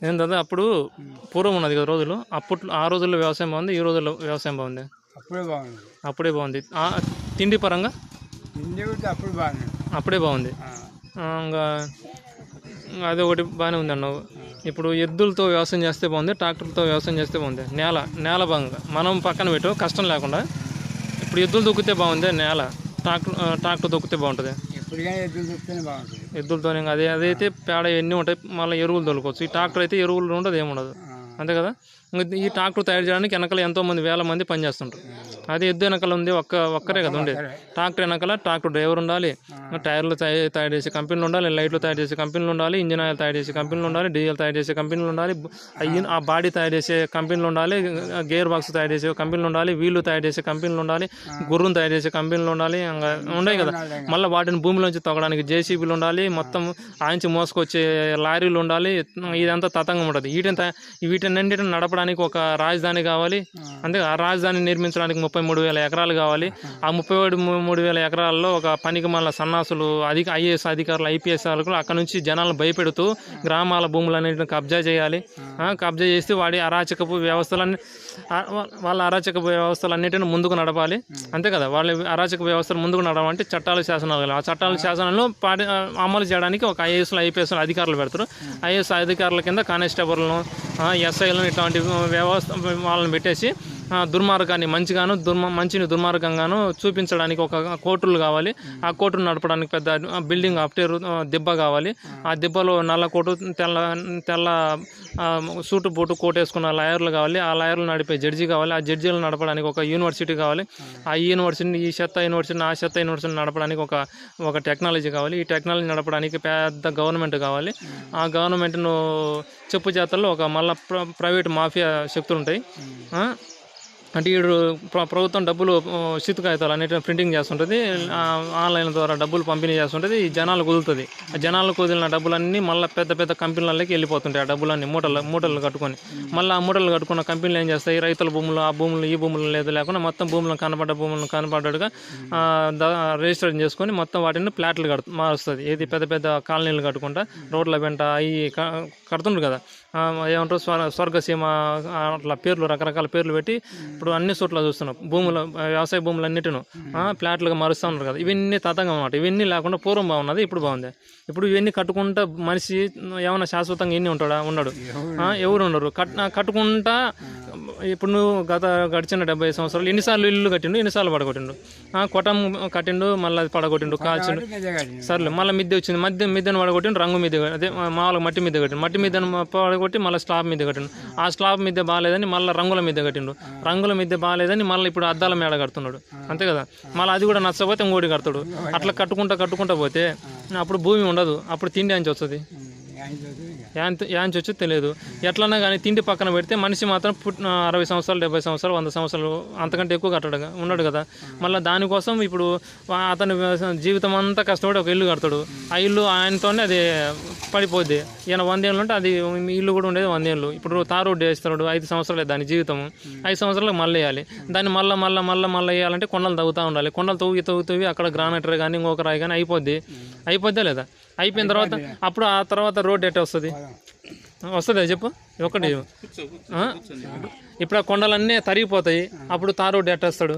ఏంటంటే అప్పుడు పూర్వం ఉన్నది కదా రోజులు, అప్పట్లో ఆ రోజుల్లో వ్యవసాయం బాగుంది, ఈ రోజుల్లో వ్యవసాయం బాగుంది? అప్పుడే బాగుంది. అప్పుడే బాగుంది. తిండి పరంగా తిండి కూడా అప్పుడు బాగుంది. అప్పుడే బాగుంది. ఇంకా అది ఒకటి బాగానే ఉంది అన్నావు. ఇప్పుడు ఎద్దులతో వ్యవసాయం చేస్తే బాగుంది, ట్రాక్టర్తో వ్యవసాయం చేస్తే బాగుంది? నేల భాగంగా మనం పక్కన పెట్టు, కష్టం లేకుండా. ఇప్పుడు ఎద్దులు దొక్కితే బాగుంది నేల, ట్రాక్టర్ దొక్కితే బాగుంటుంది? ఎప్పటికైనా ఎద్దులు దొరికితేనే బాగుంటుంది. ఎద్దులతోనే అదైతే పేడ ఎన్ని ఉంటాయి, మళ్ళీ ఎరువులు దొరకవచ్చు. ఈ ట్రాక్టర్ అయితే ఎరువులు ఉండదు, ఏముండదు, అంతే కదా. ఇంకా ఈ ట్రాక్టర్ తయారు చేయడానికి వెనకాల ఎంతోమంది వేల మంది పనిచేస్తుంటారు. అది ఎద్దు వెనకాల ఉంది, ఒక్కరే కదా ఉండేది. ట్రాక్టర్ వెనకాల ట్రాక్టర్ డ్రైవర్ ఉండాలి, టైర్లు తయారు చేసే కంపెనీలు ఉండాలి, లైట్లు తయారు చేసే కంపెనీలు ఉండాలి, ఇంజిన్ ఆయిల్ తయారు చేసే కంపెనీలు ఉండాలి, డీజిల్ తయారు చేసే కంపెనీలు ఉండాలి, ఆ బాడీ తయారు చేసే కంపెనీలు ఉండాలి, గేర్ బాక్స్ తయారు చేసే కంపెనీలు ఉండాలి, వీళ్ళు తయారు చేసే కంపెనీలు ఉండాలి, గుర్రం తయారు చేసే కంపెనీలు ఉండాలి, ఇంకా ఉన్నాయి కదా. మళ్ళీ వాటిని భూమిలోంచి తొక్కడానికి జేసీబీలు ఉండాలి, మొత్తం ఆయించి మోసుకొచ్చే లారీలు ఉండాలి. ఇదంతా తతంగం ఉంటుంది. వీటిని నడపడానికి ఒక రాజధాని కావాలి. అంతే, ఆ రాజధాని నిర్మించడానికి 33,000 ఎకరాలు కావాలి. ఆ 33,000 ఎకరాల్లో ఒక పనికి మళ్ళీ సన్నాసులు, ఐఏఎస్ అధికారులు, ఐపీఎస్ అధికారులు అక్కడ నుంచి జనాలను భయపెడుతూ గ్రామాల భూములన్నింటిని కబ్జా చేయాలి. కబ్జా చేస్తే వాళ్ళ అరాచక వ్యవస్థలన్నింటిని ముందుకు నడపాలి, అంతే కదా. వాళ్ళ అరాచక వ్యవస్థలు ముందుకు నడవాలంటే చట్టాలు, శాసనాలు, ఆ చట్టాలు, శాసనాలను అమలు చేయడానికి ఒక ఐఏఎస్లు, ఐపీఎస్లు అధికారులు పెడతారు. ఐఏఎస్ అధికారుల కింద కానిస్టేబుల్ను, ఎస్ఐలను, ఇట్లాంటి వ్యవస్థ వాళ్ళని పెట్టేసి దుర్మార్గాన్ని మంచిని దుర్మార్గంగాను చూపించడానికి ఒక కోర్టులు కావాలి. ఆ కోర్టును నడపడానికి పెద్ద బిల్డింగ్ అప్టేరు దిబ్బ కావాలి. ఆ దిబ్బలో నల్ల కోటు, తెల్ల సూటు బూటు కోట్ వేసుకున్న లాయర్లు కావాలి. ఆ లాయర్లు నడిపే జడ్జి కావాలి. ఆ జడ్జీలు నడపడానికి ఒక యూనివర్సిటీ కావాలి. ఆ యూనివర్సిటీని, ఈ యూనివర్సిటీని, ఆ యూనివర్సిటీని నడపడానికి ఒక టెక్నాలజీ కావాలి. ఈ టెక్నాలజీ నడపడానికి పెద్ద గవర్నమెంట్ కావాలి. ఆ గవర్నమెంట్ను చెప్పు చేతల్లో ఒక మళ్ళీ ప్రైవేట్ మాఫియా శక్తులు ఉంటాయి. అంటే వీడు ప్రభుత్వం డబ్బులు శీతు కాగితాలు అన్నిటిని ప్రింటింగ్ చేస్తుంటుంది, ఆన్లైన్ ద్వారా డబ్బులు పంపిణీ చేస్తుంటుంది, జనాలు కుదులుతుంది. ఆ జనాలు కుదిలిన డబ్బులన్నీ మళ్ళీ పెద్ద పెద్ద కంపెనీలకి వెళ్ళిపోతుంటాయి. ఆ డబ్బులన్నీ మూటలు కట్టుకొని, మళ్ళీ ఆ మూటలు కట్టుకున్న కంపెనీలు ఏం చేస్తాయి, రైతుల భూములు, ఆ భూములు, ఈ భూములు లేకుండా మొత్తం భూములను కనపడ్డట్టుగా రిజిస్టర్ చేసుకొని మొత్తం వాటిని ప్లాట్లు మారుస్తుంది. ఏది పెద్ద పెద్ద కాలనీలు కట్టుకుంటా రోడ్ల వెంట అవి కడుతుండ్రు కదా, ఏమంటారు స్వర్గసీమ, అట్లా పేర్లు, రకరకాల పేర్లు పెట్టి ఇప్పుడు అన్ని చోట్ల చూస్తున్నాం. వ్యవసాయ భూములు అన్నిటిను ఫ్లాట్లుగా మారుస్తూ ఉన్నారు కదా. ఇవన్నీ తతంగం అన్నమాట. ఇవన్నీ లేకుండా పూర్వం బాగున్నది, ఇప్పుడు బాగుంది. ఇప్పుడు ఇవన్నీ కట్టుకుంటా మనిషి ఏమైనా శాశ్వతంగా ఇన్ని ఉంటాడా? ఉండడు. ఎవరు ఉండరు. కట్టుకుంటా ఇప్పుడు నువ్వు గడిచిన 70 సంవత్సరాలు ఎన్నిసార్లు ఇల్లు కట్టిండు, ఎన్నిసార్లు పడగొట్టిండు. కొట్టం కట్టిండు, మళ్ళీ అది పడగొట్టిండు, కాల్చిండు, సర్లే మళ్ళీ మిద్దె వచ్చింది, మిద్దెను పడగొట్టిండు, రంగు మిద్దె, అదే మామూలుగా మట్టి మిద్దె కట్టిండు, మట్టి మిద్దెను పడగొట్టి మళ్ళీ స్లాబ్ మిద్దె కట్టిండు. ఆ స్లాబ్ మిద్దె బాగాలేదని మళ్ళీ రంగుల మిద్దె కట్టిండు, రంగుల మిద్దె బాగాలేదని మళ్ళీ ఇప్పుడు అద్దాల మేడ కడుతున్నాడు, అంతే కదా. మళ్ళీ అది కూడా నచ్చకపోతే ఇంకోటి కడతాడు. అట్లా కట్టుకుంటా పోతే అప్పుడు భూమి ఉండదు, అప్పుడు తిండి అంచి వస్తుంది, యాంచి వచ్చి తెలియదు. ఎట్లన్నా కానీ తిండి పక్కన పెడితే మనిషి మాత్రం 60 సంవత్సరాలు, 70 సంవత్సరాలు, 100 సంవత్సరాలు అంతకంటే ఎక్కువ ఉన్నాడు కదా. మళ్ళీ దానికోసం ఇప్పుడు అతని జీవితం అంతా కష్టపడి ఒక ఇల్లు కడతాడు. ఆ ఇల్లు ఆయనతోనే అది పడిపోద్ది. ఈయన 100 ఏళ్ళు ఉంటే అది ఇల్లు కూడా ఉండేది 100 ఏళ్ళు. ఇప్పుడు తారు రోడ్డు వేస్తాడు, 5 సంవత్సరాలు దాని జీవితం, 5 సంవత్సరాలకు మళ్ళీ వేయాలి. దాన్ని మళ్ళీ వేయాలంటే కొండలు తవ్వుతూ ఉండాలి. కొండలు తవ్వి అక్కడ గ్రానైటర్ కానీ ఇంకొక రాయి కానీ అయిపోద్దా లేదా? అయిపోయిన తర్వాత అప్పుడు ఆ తర్వాత రోడ్డు ఎట్ట వస్తుంది చెప్పు ఒకటి. ఇప్పుడు ఆ కొండలన్నీ తరిగిపోతాయి, అప్పుడు తార్ రోడ్డు ఎట్టేస్తాడు?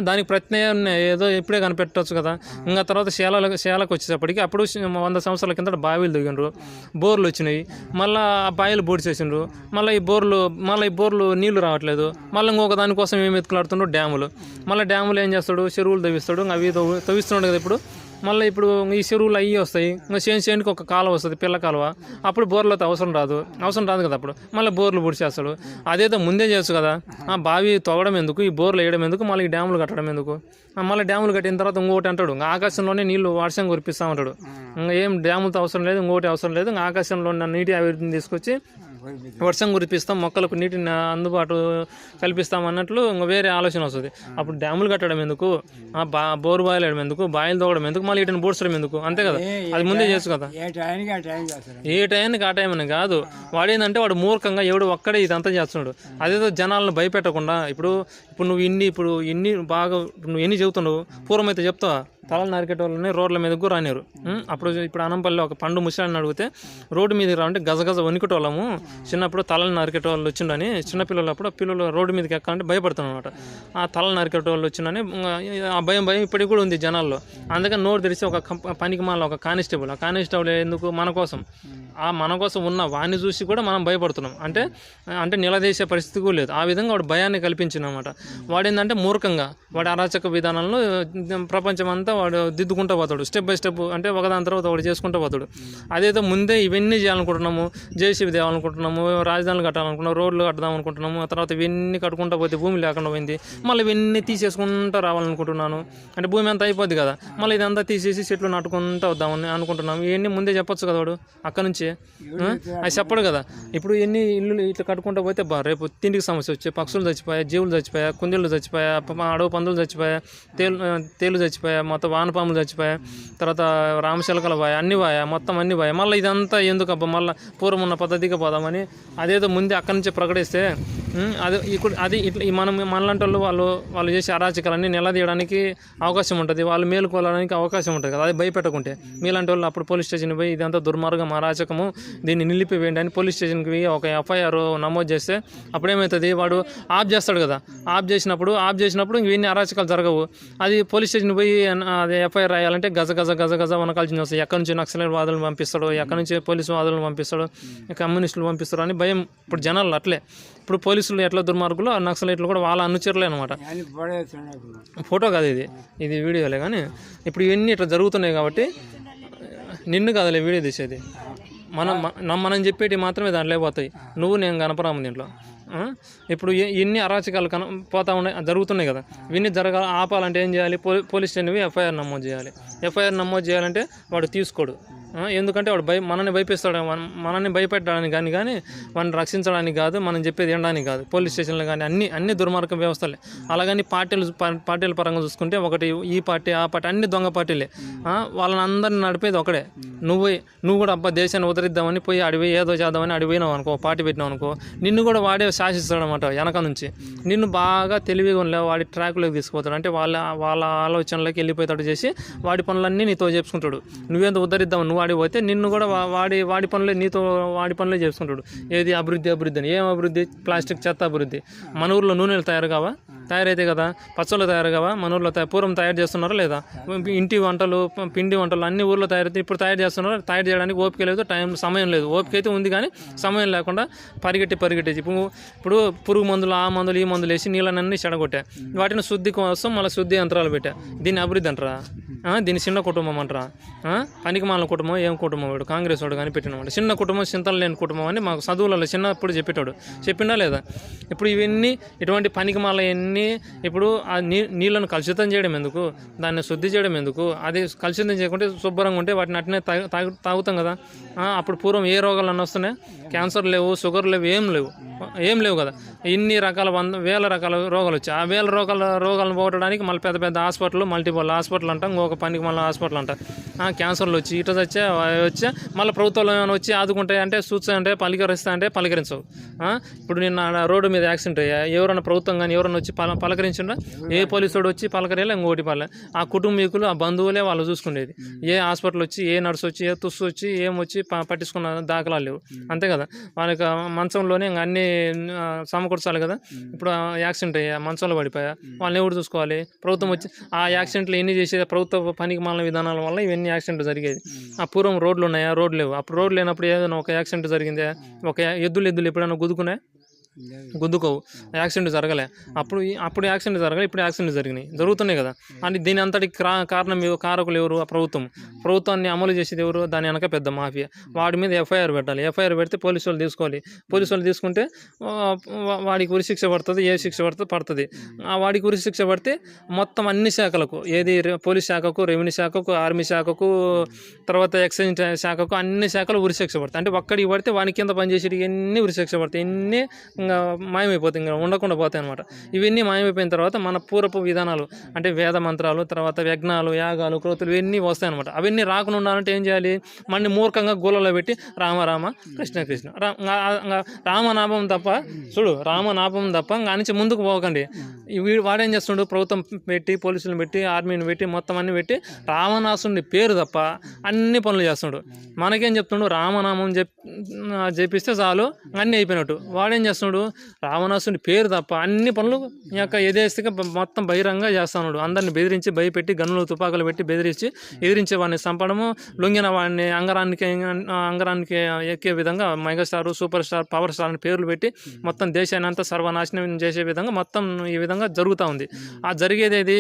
దానికి ప్రత్యేక ఏదో ఇప్పుడే కనిపెట్టవచ్చు కదా. ఇంకా తర్వాత శేలకు వచ్చేటప్పటికి అప్పుడు 100 సంవత్సరాల కింద బావిలు దిగిండ్రు, బోర్లు వచ్చినాయి, మళ్ళీ ఆ బావిలు బూడిచేసిండ్రు, మళ్ళీ ఈ బోర్లు నీళ్లు రావట్లేదు, మళ్ళీ ఇంకొక దానికోసం ఏమి ఎత్తుకులాడుతుండ్రు డ్యాములు. మళ్ళీ డ్యాములు ఏం చేస్తాడు, చెరువులు తవ్విస్తాడు, అవి తవ్విస్తున్నాడు కదా. ఇప్పుడు ఇప్పుడు ఈ చెరువులు అయ్యి వస్తాయి, ఇంకా చేనుకి ఒక కాలువ వస్తుంది, పిల్ల కాలువ. అప్పుడు బోర్లతో అవసరం రాదు కదా. అప్పుడు మళ్ళీ బోర్లు పూడ్చేస్తాడు. అదేదో ముందే చేయొచ్చు కదా. బావి తవ్వడం ఎందుకు, ఈ బోర్లు వేయడం ఎందుకు, మళ్ళీ ఈ డ్యాములు కట్టడం ఎందుకు? మళ్ళీ డ్యాములు కట్టిన తర్వాత ఇంకోటి అంటాడు, ఇంకా ఆకాశంలోనే నీళ్లు వర్షం కురిపిస్తూ ఉంటాడు. ఇంకా ఏం డ్యాములతో అవసరం లేదు, ఇంకోటి అవసరం లేదు, ఇంకా ఆకాశంలో ఉన్న నీటి అభివృద్ధిని తీసుకొచ్చి వర్షం కురిపిస్తాం, మొక్కలకు నీటిని అందుబాటు కల్పిస్తాం అన్నట్లు ఇంకా వేరే ఆలోచన వస్తుంది. అప్పుడు డ్యాములు కట్టడం ఎందుకు, బోరు బాయిలు వేయడం ఎందుకు, బాయిలు తోవడం ఎందుకు, మళ్ళీ వీటిని బూడ్చడం ఎందుకు? అంతే కదా, అది ముందే చేయొచ్చు కదా. ఏ టైంకి ఆ టైం అని కాదు. వాడు ఏంటంటే వాడు మూర్ఖంగా ఎవడు ఒక్కడే ఇదంతా చేస్తున్నాడు. అదేదో జనాలను భయపెట్టకుండా ఇప్పుడు నువ్వు ఇన్ని బాగా నువ్వు ఎన్ని చెబుతున్నావు, పూర్వం అయితే చెప్తావా? తలలు నరికేటోళ్ళని రోడ్ల మీదకు రానిరు. అప్పుడు ఇప్పుడు అనంపల్లి ఒక పండు ముసలాన్ని అడిగితే రోడ్డు మీదకి రావంటే గజగజ వణికేటోళ్ళము, చిన్నప్పుడు తలలు నరికేటోళ్ళు వచ్చిండని చిన్నపిల్లలప్పుడు పిల్లలు రోడ్డు మీదకి ఎక్కాలంటే భయపడతాను అనమాట. ఆ తలలు నరికేటోళ్ళు వచ్చిందని ఆ భయం ఇప్పటికి కూడా ఉంది జనాల్లో. అందుకని నోరు తెరిచి ఒక పనికి మాల ఒక కానిస్టేబుల్, ఆ కానిస్టేబుల్ ఎందుకు మన కోసం ఉన్న వాడిని చూసి కూడా మనం భయపడుతున్నాం. అంటే నిలదీసే పరిస్థితి కూడా లేదు. ఆ విధంగా వాడు భయాన్ని కల్పించింది అనమాట. వాడు ఏంటంటే మూర్ఖంగా వాడి అరాచక విధానంలో ప్రపంచం అంతా వాడు దిద్దుకుంటూ పోతాడు, స్టెప్ బై స్టెప్. అంటే ఒకదాని తర్వాత వాడు చేసుకుంటూ పోతాడు. అదేదో ముందే ఇవన్నీ చేయాలనుకుంటున్నాము, జేసీబీ తేవాలనుకుంటున్నాము, రాజధానులు కట్టాలనుకుంటున్నాము, రోడ్లు కట్టదాం అనుకుంటున్నాము, ఆ తర్వాత ఇవన్నీ కట్టుకుంటూ పోతే భూమి లేకుండా పోయింది, మళ్ళీ ఇవన్నీ తీసేసుకుంటూ రావాలనుకుంటున్నాను. అంటే భూమి అంతా అయిపోద్ది కదా, మళ్ళీ ఇదంతా తీసేసి చెట్లు నాటుకుంటూ వద్దామని అనుకుంటున్నాము. ఇవన్నీ ముందే చెప్పొచ్చు కదా వాడు అక్కడ నుంచి. అది చెప్పడు కదా. ఇప్పుడు ఎన్ని ఇల్లు ఇట్లా కట్టుకుంటూ పోతే రేపు తిండికి సమస్య వచ్చి పక్షులు చచ్చిపోయా, జీవులు చచ్చిపోయా, కుందేళ్ళు చచ్చిపోయా, అడవి పందులు చచ్చిపోయా, తేలు చచ్చిపోయా, మొత్తం వానపాములు చచ్చిపోయా, తర్వాత రామశిలకలు పోయా, అన్ని పోయా, మొత్తం అన్ని పోయా. మళ్ళీ ఇదంతా ఎందుకు అబ్బా, మళ్ళీ పూర్వం ఉన్న పద్ధతిగా పోదామని అదేదో ముందే అక్కడి నుంచే ప్రకటిస్తే అది ఇట్లా మనలాంటి వాళ్ళు చేసే అరాచకాలన్నీ నిలదీయడానికి అవకాశం ఉంటుంది, వాళ్ళు మేలుకోవడానికి అవకాశం ఉంటుంది కదా. అది భయపెట్టకుంటే మీలాంటి వాళ్ళు అప్పుడు పోలీస్ స్టేషన్కి పోయి ఇదంతా దుర్మార్గం, అరాచకము, దీన్ని నిలిపివేయండి అని పోలీస్ స్టేషన్కి పోయి ఒక ఎఫ్ఐఆర్ నమోదు చేస్తే అప్పుడేమవుతుంది, వాడు ఆఫ్ చేస్తాడు కదా. ఆఫ్ చేసినప్పుడు ఇవన్నీ అరాచకాలు జరగవు. అది పోలీస్ స్టేషన్కి పోయి అది ఎఫ్ఐఆర్ రాయాలంటే గజ గజ గజ గజ వనకాల్సి వస్తాయి. ఎక్కడి నుంచి నక్సలైట్ వాదులను పంపిస్తాడు, ఎక్కడి నుంచి పోలీసు వాదులను పంపిస్తాడు, కమ్యూనిస్టులు పంపిస్తాడు అని భయం ఇప్పుడు జనాలు. అట్లే ఇప్పుడు పోలీసులు ఎట్లా దుర్మార్గులు, ఆ నక్సలైట్లు కూడా వాళ్ళ అనుచరులే అనమాట. ఫోటో కాదు ఇది వీడియోలే. కానీ ఇప్పుడు ఇవన్నీ ఇట్లా జరుగుతున్నాయి కాబట్టి నిన్ను కాదులే వీడియో తీసేది, మనం చెప్పేటి మాత్రమే దాంట్లో పోతాయి. నువ్వు నేను కనపరాము దీంట్లో. ఇప్పుడు ఇన్ని అరాచకాలు జరుగుతున్నాయి కదా, ఇవన్నీ ఆపాలంటే ఏం చేయాలి? పోలీస్ స్టేషన్ ఎఫ్ఐఆర్ నమోదు చేయాలి. ఎఫ్ఐఆర్ నమోదు చేయాలంటే వాడు తీసుకోడు. ఎందుకంటే వాడు మనల్ని భయపిస్తాడు, మనల్ని భయపెట్టడానికి కానీ వాడిని రక్షించడానికి కాదు, మనం చెప్పేది వినడానికి కాదు. పోలీస్ స్టేషన్లు కానీ అన్ని దుర్మార్గ వ్యవస్థలే. అలాగని పార్టీల పరంగా చూసుకుంటే ఒకటి ఈ పార్టీ ఆ పార్టీ అన్ని దొంగ పార్టీలే. వాళ్ళని అందరిని నడిపేది ఒకడే. నువ్వు కూడా అబ్బా దేశాన్ని ఉద్ధరిద్దామని పోయి అడివి ఏదో చేద్దామని అడిపోయినావు అనుకో, పార్టీ పెట్టినావు అనుకో, నిన్ను కూడా వాడే శాసిస్తాడు అనమాట వెనక నుంచి. నిన్ను బాగా తెలివిగా వాడి ట్రాక్లోకి తీసుకుపోతాడు. అంటే వాళ్ళ ఆలోచనలోకి వెళ్ళిపోతాడు చేసి వాడి పనులన్నీ నీతో చేసుకుంటాడు. నువ్వేంత ఉద్ధరిద్దామని నువ్వు ఆడిపోతే నిన్ను కూడా వాడి పనులే వాడి పనులే చేసుకుంటాడు. ఏది అభివృద్ధి అని. ఏం అభివృద్ధి? ప్లాస్టిక్ చెత్త అభివృద్ధి. మన ఊర్లో నూనెలు తయారైతే కదా, పచ్చళ్ళు తయారు కావా? మన ఊర్లో పూర్వం తయారు చేస్తున్నారా లేదా? ఇంటి వంటలు, పిండి వంటలు అన్ని ఊర్లో తయారైతే ఇప్పుడు తయారు చేస్తున్నారు. తయారు చేయడానికి ఓపిక లేదు, సమయం లేదు. ఓపిక అయితే ఉంది కానీ సమయం లేకుండా పరిగెట్టి ఇప్పుడు పురుగు మందులు, ఆ మందులు, ఈ మందులు వేసి నీళ్ళనన్నీ చెడగొట్టా. వాటిని శుద్ధి కోసం మళ్ళీ శుద్ధి యంత్రాలు పెట్టా. దీన్ని అభివృద్ధి అంటారా? దీన్ని చిన్న కుటుంబం అంటారా? పనికిమాలిన కుటుంబం. ఏం కుటుంబం? వాడు కాంగ్రెస్ వాడు కనిపెట్టినమాట. చిన్న కుటుంబం, చింతలు లేని కుటుంబం అని మాకు చదువులలో చిన్నప్పుడు చెప్పిండా లేదా? ఇప్పుడు ఇవన్నీ ఇటువంటి పనికిమాల ఎన్ని ఇప్పుడు ఆ నీళ్ళను కలుషితం చేయడం ఎందుకు? దాన్ని శుద్ధి చేయడం ఎందుకు? అది కలుషితం చేయకుంటే శుభ్రంగా ఉంటే వాటిని అట్నే తాగుతాం కదా. అప్పుడు పూర్వం ఏ రోగాలు అన్నీ వస్తున్నాయి? క్యాన్సర్ లేవు, షుగర్ లేవు, ఏం లేవు కదా. ఇన్ని రకాల వేల రకాల రోగాలు వచ్చాయి. ఆ వేల రోగాలను పోగొట్టడానికి మళ్ళీ పెద్ద హాస్పిటల్, మల్టిపల్ హాస్పిటల్ అంటాం, ఇంకొక పనికి మళ్ళీ హాస్పిటల్ అంటాం. క్యాన్సర్లు వచ్చి ఇటు వచ్చా మళ్ళీ ప్రభుత్వంలో ఏమైనా వచ్చి ఆదుకుంటాయంటే చూస్తాయంటే పలకరిస్తాయంటే పలకరించవు. ఇప్పుడు నిన్న రోడ్డు మీద యాక్సిడెంట్ అయ్యా, ఎవరైనా ప్రభుత్వం కానీ ఎవరైనా వచ్చి పలకరించిండ్రా? ఏ పోలీసు వాడు వచ్చి పలకరేలా, ఇంకోటి పల్లె. ఆ కుటుంబీకులు, ఆ బంధువులే వాళ్ళు చూసుకునేది. ఏ హాస్పిటల్ వచ్చి, ఏ నర్సు వచ్చి, ఏ తుస్సు వచ్చి, ఏమొచ్చి పట్టించుకున్న దాఖలాలు లేవు. అంతే కదా. వాళ్ళకి మంచంలోనే ఇంకా అన్ని సమకూర్చాలి కదా. ఇప్పుడు యాక్సిడెంట్ అయ్యా, మంచంలో పడిపోయా, వాళ్ళని ఎవరు చూసుకోవాలి? ప్రభుత్వం వచ్చి ఆ యాక్సిడెంట్లు ఎన్ని చేసేది ప్రభుత్వ పనికి మాలిన విధానాల వల్ల ఇవన్నీ యాక్సిడెంట్లు జరిగేది. ఆ పూర్వం రోడ్లు ఉన్నాయా? రోడ్లు లేవు. అప్పుడు రోడ్లు లేనప్పుడు ఏదైనా ఒక యాక్సిడెంట్ జరిగిందే? ఒక ఎద్దులు ఎప్పుడైనా గుద్దుకోవు, యాక్సిడెంట్ జరగలే. అప్పుడు యాక్సిడెంట్ జరగలే, ఇప్పుడు యాక్సిడెంట్ జరుగుతున్నాయి కదా. అని దీని అంతటికి కారకులు ఎవరు? ఆ ప్రభుత్వాన్ని అమలు చేసేది ఎవరు? దాని వెనక పెద్ద మాఫియా. వాడి మీద ఎఫ్ఐఆర్ పెట్టాలి. ఎఫ్ఐఆర్ పెడితే పోలీసు వాళ్ళు తీసుకోవాలి. పోలీసు వాళ్ళు తీసుకుంటే వాడికి ఉరి శిక్ష పడుతుంది. ఏ శిక్ష పడుతుంది. వాడికి ఉరి శిక్ష పడితే మొత్తం అన్ని శాఖలకు, ఏది పోలీస్ శాఖకు, రెవెన్యూ శాఖకు, ఆర్మీ శాఖకు, తర్వాత ఎక్సైజ్ శాఖకు, అన్ని శాఖలు ఉరి శిక్ష పడతాయి. అంటే ఒక్కడికి పడితే వాని కింద పనిచేసేటికి ఎన్ని ఉరి శిక్ష పడతాయి. ఎన్ని ఇంకా మాయమైపోతాయి, ఇంకా ఉండకుండా పోతాయి అనమాట. ఇవన్నీ మాయమైపోయిన తర్వాత మన పూర్వపు విధానాలు అంటే వేద మంత్రాలు, తర్వాత యజ్ఞాలు, యాగాలు, క్రోతులు ఇవన్నీ వస్తాయి అనమాట. అవన్నీ రాకుండా ఉండాలంటే ఏం చేయాలి? మళ్ళీ మూర్ఖంగా గోలలో పెట్టి రామ కృష్ణ రామనామం తప్ప ఇంకా నుంచి ముందుకు పోకండి. వాడేం చేస్తుండు, ప్రభుత్వం పెట్టి పోలీసులను పెట్టి ఆర్మీని పెట్టి మొత్తం అన్ని పెట్టి రావణాసుని పేరు తప్ప అన్ని పనులు చేస్తుండు. మనకేం చెప్తుండు, రామనామం చెప్పిస్తే చాలు అన్నీ అయిపోయినట్టు. వాడేం చేస్తున్నాడు, రావణాసుని పేరు తప్ప అన్ని పనులు ఈ యొక్క యథేస్థిగా మొత్తం బహిరంగ చేస్తున్నాడు. అందరిని బెదిరించి భయపెట్టి గన్నులు తుపాకులు పెట్టి బెదిరించి ఎదిరించే వాడిని చంపడము, లొంగిన వాడిని అంగరానికి ఎక్కే విధంగా megastar, super star, power star అని పేర్లు పెట్టి మొత్తం దేశాన్ని అంతా సర్వనాశనం చేసే విధంగా మొత్తం ఈ విధంగా జరుగుతూ ఉంది. ఆ జరిగేది ఏది,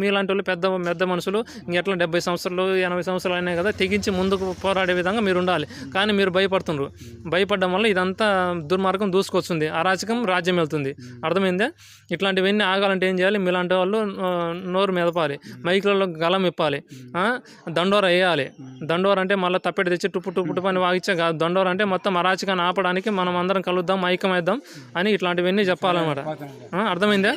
మీలాంటి వాళ్ళు పెద్ద పెద్ద మనుషులు ఎట్లా 70 సంవత్సరాలు 80 సంవత్సరాలు అయినాయి కదా, తెగించి ముందుకు పోరాడే విధంగా మీరు ఉండాలి. కానీ మీరు భయపడుతున్నారు. భయపడడం వల్ల ఇదంతా దుర్మార్గం దూసుకొస్తుంది, అరాచకం రాజ్యం వెళ్తుంది. అర్థమైందే? ఇట్లాంటివన్నీ ఆగాలంటే ఏం చేయాలి, మీలాంటి వాళ్ళు నోరు మెదపాలి, మైకులలో గలం ఇప్పాలి, దండోర వేయాలి. దండోర అంటే మళ్ళీ తప్పెట్టి తెచ్చి టుప్పు టుప్పు టుప్పు అని వాగిచ్చే కాదు. దండోర అంటే మొత్తం అరాచకాన్ని ఆపడానికి మనం అందరం కలుద్దాం, ఐక్యమైద్దాం అని ఇట్లాంటివన్నీ చెప్పాలన్నమాట. అర్థమైందా?